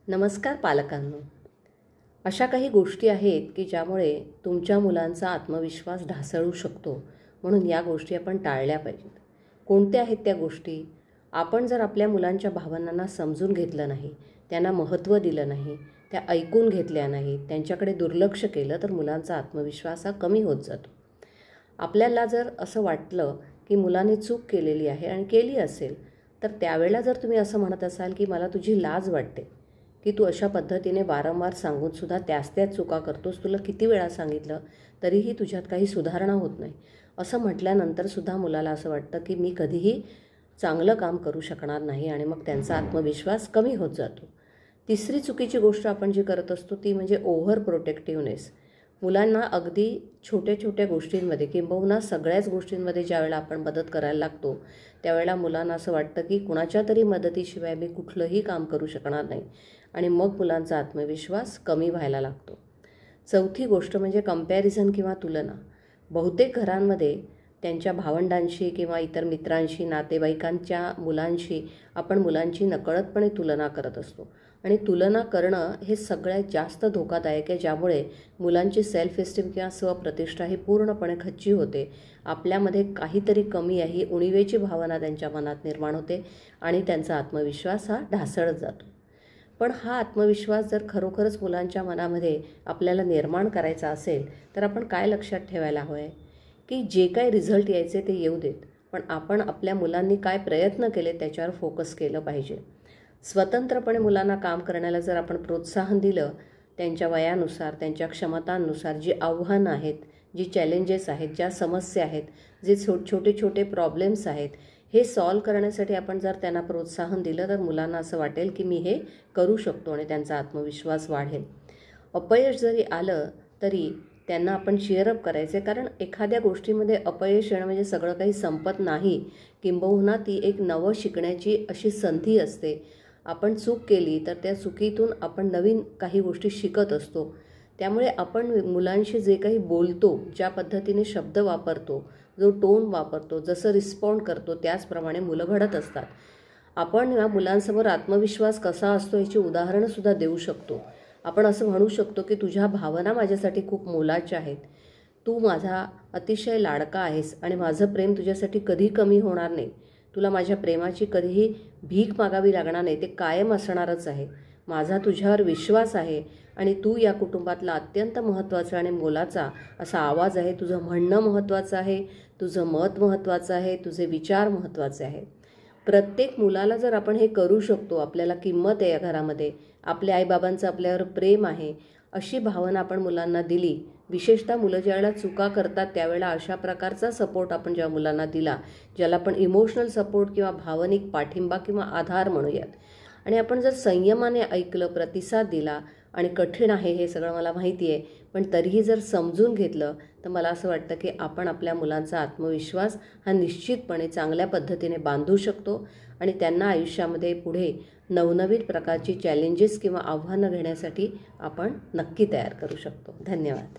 नमस्कार पालकांनो. अशा काही गोष्टी आहेत की ज्यामुळे तुमच्या मुलांचा आत्मविश्वास ढासळू शकतो, म्हणून या गोष्टी आपण टाळल्या पाहिजेत. कोणत्या आहेत त्या गोष्टी? आपण जर आपल्या मुलांच्या भावनांना समजून घेतलं नाही, त्यांना महत्त्व दिलं नाही, त्या ऐकून घेतल्या नाही, त्यांच्याकडे दुर्लक्ष केलं तर मुलांचा आत्मविश्वास हा कमी होत जातो. आपल्याला जर असं वाटलं की मुलाने चूक केलेली आहे आणि केली असेल, तर त्यावेळेला जर तुम्ही असं म्हणत असाल की मला तुझी लाज वाटते की तू अशा पद्धतीने वारंवार सांगूनसुद्धा त्याच चुका करतोस, तुला किती वेळा सांगितलं तरीही तुझ्यात काही सुधारणा होत नाही, असं म्हटल्यानंतरसुद्धा मुलाला असं वाटतं की मी कधीही चांगलं काम करू शकणार नाही आणि मग त्यांचा आत्मविश्वास कमी होत जातो. तिसरी चुकीची गोष्ट आपण जी करत असतो ती म्हणजे ओव्हर प्रोटेक्टिव्हनेस. मुलांना अगदी छोट्या छोट्या गोष्टींमध्ये किंबहुना सगळ्याच गोष्टींमध्ये ज्यावेळेला आपण मदत करायला लागतो त्यावेळेला मुलांना असं वाटतं की कुणाच्या तरी मदतीशिवाय मी कुठलंही काम करू शकणार नाही आणि मग मुलांचा आत्मविश्वास कमी व्हायला लागतो. चौथी गोष्ट म्हणजे कंपॅरिझन किंवा तुलना. बहुतेक घरांमध्ये त्यांच्या भावंडांशी किंवा इतर मित्रांशी, नातेवाईकांच्या मुलांशी आपण मुलांची नकळतपणे तुलना करत असतो आणि तुलना करणं हे सगळ्यात जास्त धोकादायक आहे, ज्यामुळे मुलांची सेल्फ एस्टीम किंवा स्वप्रतिष्ठा ही पूर्णपणे खच्ची होते. आपल्यामध्ये काहीतरी कमी आहे ही उणिवेची भावना त्यांच्या मनात निर्माण होते आणि त्यांचा आत्मविश्वास हा ढासळत जातो. पण हा आत्मविश्वास जर खरोखरच मुलांच्या मनामध्ये आपल्याला निर्माण करायचा असेल तर आपण काय लक्षात ठेवायला हवं आहे की जे काही रिझल्ट यायचे ते येऊ देत, पण आपण आपल्या मुलांनी काय प्रयत्न केले त्याच्यावर फोकस केलं पाहिजे. स्वतंत्रपणे मुलांना काम करण्याला जर आपण प्रोत्साहन दिलं, त्यांच्या वयानुसार, त्यांच्या क्षमतांनुसार जी आव्हानं आहेत, जी चॅलेंजेस आहेत, ज्या समस्या आहेत, जे छोटे छोटे प्रॉब्लेम्स आहेत, हे सॉल्व करण्यासाठी आपण जर त्यांना प्रोत्साहन दिलं तर मुलांना असं वाटेल की मी हे करू शकतो आणि त्यांचा आत्मविश्वास वाढेल. अपयश जरी आलं तरी त्यांना आपण चीअरअप करायचे, कारण एखाद्या गोष्टीमध्ये अपयश येणं म्हणजे सगळं काही संपत नाही. किंबहुना ती एक नवं शिकण्याची अशी संधी असते. आपण चूक केली तर त्या चुकीतून आपण नवीन काही गोष्टी शिकत असतो. त्यामुळे आपण मुलांशी जे काही बोलतो, ज्या पद्धतीने शब्द वापरतो, जो टोन वापरतो, जसं रिस्पॉन्ड करतो त्याचप्रमाणे मुलं घडत असतात. आपण या मुलांसमोर आत्मविश्वास कसा असतो याची उदाहरणंसुद्धा देऊ शकतो. आपण असं म्हणू शकतो की तुझ्या भावना माझ्यासाठी खूप मोलाच्या आहेत, तू माझा अतिशय लाडका आहेस आणि माझं प्रेम तुझ्यासाठी कधी कमी होणार नाही, तुला माझ्या प्रेमाची कधीही भीक मागावी लागणार नाही, ते कायम असणारच आहे. माझा तुझ्यावर विश्वास आहे आणि तू या कुटुंबातला अत्यंत महत्त्वाचा आणि मोलाचा असा आवाज आहे. तुझं म्हणणं महत्त्वाचं आहे, तुझं मत महत्त्वाचं आहे, तुझे विचार महत्त्वाचे आहे. प्रत्येक मुलाला जर आपण हे करू शकतो, आपल्याला किंमत आहे या घरामध्ये, आपल्या आईबाबांचं आपल्यावर प्रेम आहे, अशी भावना आपण मुलांना दिली, विशेषतः मुलं ज्यावेळेला चुका करतात त्यावेळेला अशा प्रकारचा सपोर्ट आपण जेव्हा मुलांना दिला, ज्याला आपण इमोशनल सपोर्ट किंवा भावनिक पाठिंबा किंवा आधार म्हणूयात, आणि आपण जर संयमाने ऐकलं, प्रतिसाद दिला, आणि कठीण आहे हे सगळं मला माहिती आहे, पण तरीही जर समजून घेतलं तर मला असं वाटतं की आपण आपल्या मुलांचा आत्मविश्वास हा निश्चितपणे चांगल्या पद्धतीने बांधू शकतो आणि त्यांना आयुष्यामध्ये पुढे नवनवीन प्रकारची चॅलेंजेस किंवा आव्हानं घेण्यासाठी आपण नक्की तयार करू शकतो. धन्यवाद.